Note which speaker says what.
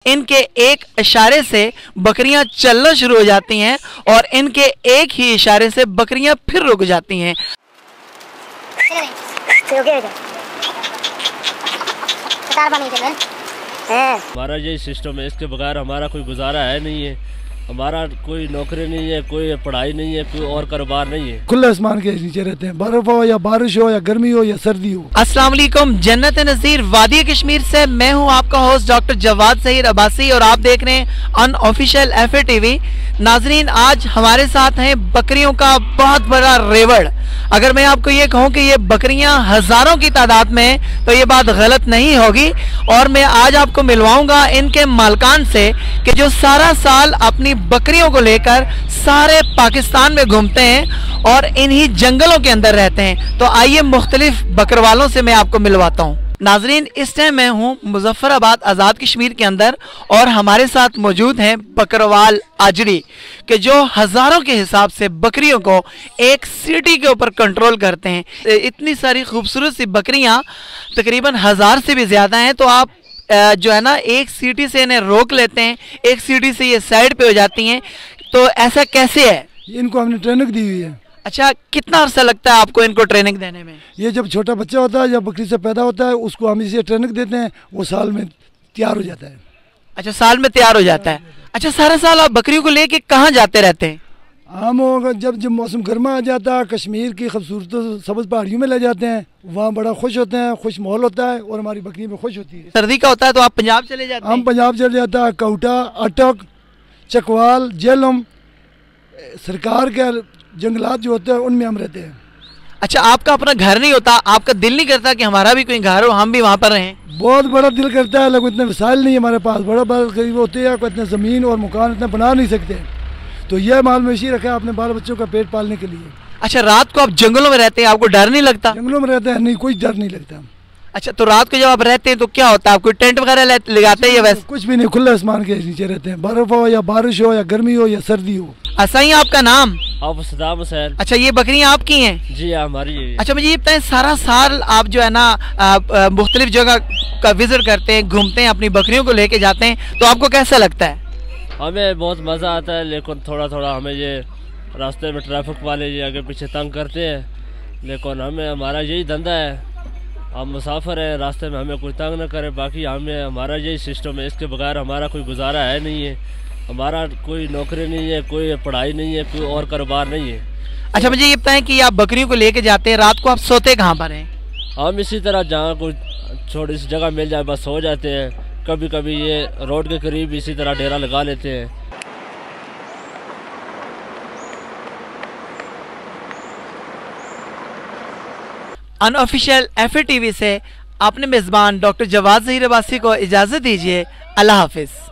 Speaker 1: इनके एक इशारे से बकरियां चलना शुरू हो जाती हैं और इनके एक ही इशारे से बकरियां फिर रुक जाती हैं।
Speaker 2: हमारा यही सिस्टम है, इसके बगैर हमारा कोई गुजारा है नहीं है। हमारा कोई नौकरी नहीं है, कोई पढ़ाई नहीं है, कोई और कारोबार नहीं है।
Speaker 3: खुले आसमान के नीचे रहते हैं, बर्फ हो या बारिश हो या गर्मी हो या सर्दी हो।
Speaker 1: अस्सलाम वालेकुम, जन्नत नज़ीर वादी कश्मीर से मैं हूं आपका होस्ट डॉक्टर जवाद ज़हीर अब्बासी और आप देख रहे हैं अनऑफिशियल FA TV। नाजरीन, आज हमारे साथ हैं बकरियों का बहुत बड़ा रेवड़। अगर मैं आपको ये कहूं कि ये बकरियां हजारों की तादाद में हैं तो ये बात गलत नहीं होगी। और मैं आज आपको मिलवाऊंगा इनके मालकान से कि जो सारा साल अपनी बकरियों को लेकर सारे पाकिस्तान में घूमते हैं और इन्हीं जंगलों के अंदर रहते हैं। तो आइए मुख्तलिफ बकरवालों से मैं आपको मिलवाता हूँ। नाजरीन, इस टाइम मैं हूँ मुजफ्फराबाद आज़ाद कश्मीर के अंदर और हमारे साथ मौजूद हैं बकरवाल आजड़ी के जो हज़ारों के हिसाब से बकरियों को एक सिटी के ऊपर कंट्रोल करते हैं। इतनी सारी खूबसूरत सी बकरियाँ तकरीबन 1000 से भी ज़्यादा हैं। तो आप जो है ना एक सीटी से इन्हें रोक लेते हैं, एक सीटी से ये साइड पे हो जाती हैं। तो ऐसा कैसे है?
Speaker 3: इनको हमने ट्रेनिंग दी हुई है।
Speaker 1: अच्छा, कितना अर्सा लगता है आपको इनको ट्रेनिंग देने में?
Speaker 3: ये जब छोटा बच्चा होता है, जब बकरी से पैदा होता है, उसको हम इसे ट्रेनिंग देते हैं, वो साल में तैयार हो जाता है।
Speaker 1: अच्छा, साल में तैयार हो जाता है। अच्छा, सारा साल आप बकरियों को लेके कहाँ जाते रहते हैं?
Speaker 3: हम जब मौसम गर्मा आ जाता है, कश्मीर की खूबसूरत सब्ज़ पहाड़ियों में ले जाते हैं, वहाँ बड़ा खुश होते हैं, खुश माहौल होता है और हमारी बकरी में खुश होती है।
Speaker 1: सर्दी का होता है तो आप पंजाब चले जाते हैं?
Speaker 3: हम पंजाब चले जाता है, कोटा, अटक, चकवाल, जेलम, सरकार के जंगलात जो होते हैं उनमें हम रहते हैं।
Speaker 1: अच्छा, आपका अपना घर नहीं होता? आपका दिल नहीं करता कि हमारा भी कोई घर हो, हम भी वहाँ पर रहें?
Speaker 3: बहुत बड़ा दिल करता है, लेकिन इतने वसाइल नहीं है हमारे पास। बड़ा बड़ा करीब होते हैं, इतने ज़मीन और मकान इतना बना नहीं सकते, तो यह माल मवेशी रखा है अपने बाल बच्चों का पेट पालने के लिए।
Speaker 1: अच्छा, रात को आप जंगलों में रहते हैं, आपको डर नहीं लगता?
Speaker 3: जंगलों में रहते हैं, नहीं कोई डर नहीं लगता।
Speaker 1: अच्छा, तो रात को जब आप रहते हैं तो क्या होता है? आप कोई टेंट वगैरह लगाते हैं या वैसे?
Speaker 3: कुछ भी नहीं, खुले आसमान के नीचे रहते हैं, बर्फ हो या बारिश हो या गर्मी हो या सर्दी हो।
Speaker 1: ऐसा ही आपका नाम?
Speaker 2: सदाम हुसैन।
Speaker 1: अच्छा, ये बकरियां आपकी हैं?
Speaker 2: जी हमारी है।
Speaker 1: अच्छा, मुझे ये बताएं, सारा साल आप जो है ना मुख्तलिफ जगह का विजिट करते हैं, घूमते हैं, अपनी बकरियों को लेके जाते हैं, तो आपको कैसा लगता है?
Speaker 2: हमें बहुत मज़ा आता है, लेकिन थोड़ा थोड़ा हमें ये रास्ते में ट्रैफिक वाले ये आगे पीछे तंग करते हैं, लेकिन हमें हमारा यही धंधा है, हम मुसाफिर हैं, रास्ते में हमें कोई तंग न करे। बाकी हमें हमारा यही सिस्टम है, इसके बगैर हमारा कोई गुजारा है नहीं है। हमारा कोई नौकरी नहीं है, कोई पढ़ाई नहीं है, कोई और कारोबार नहीं है।
Speaker 1: अच्छा, मुझे ये बताएं कि आप बकरियों को लेके जाते हैं, रात को आप सोते कहाँ पर हैं?
Speaker 2: हम इसी तरह जहाँ कोई छोटी सी जगह मिल जाए बस सो जाते हैं। कभी कभी ये रोड के करीब इसी तरह डेरा लगा लेते हैं।
Speaker 1: अनऑफिशियल FA TV से अपने मेज़बान डॉक्टर जवाद ज़हीर अब्बासी को इजाज़त दीजिए। अल्लाह हाफिज़।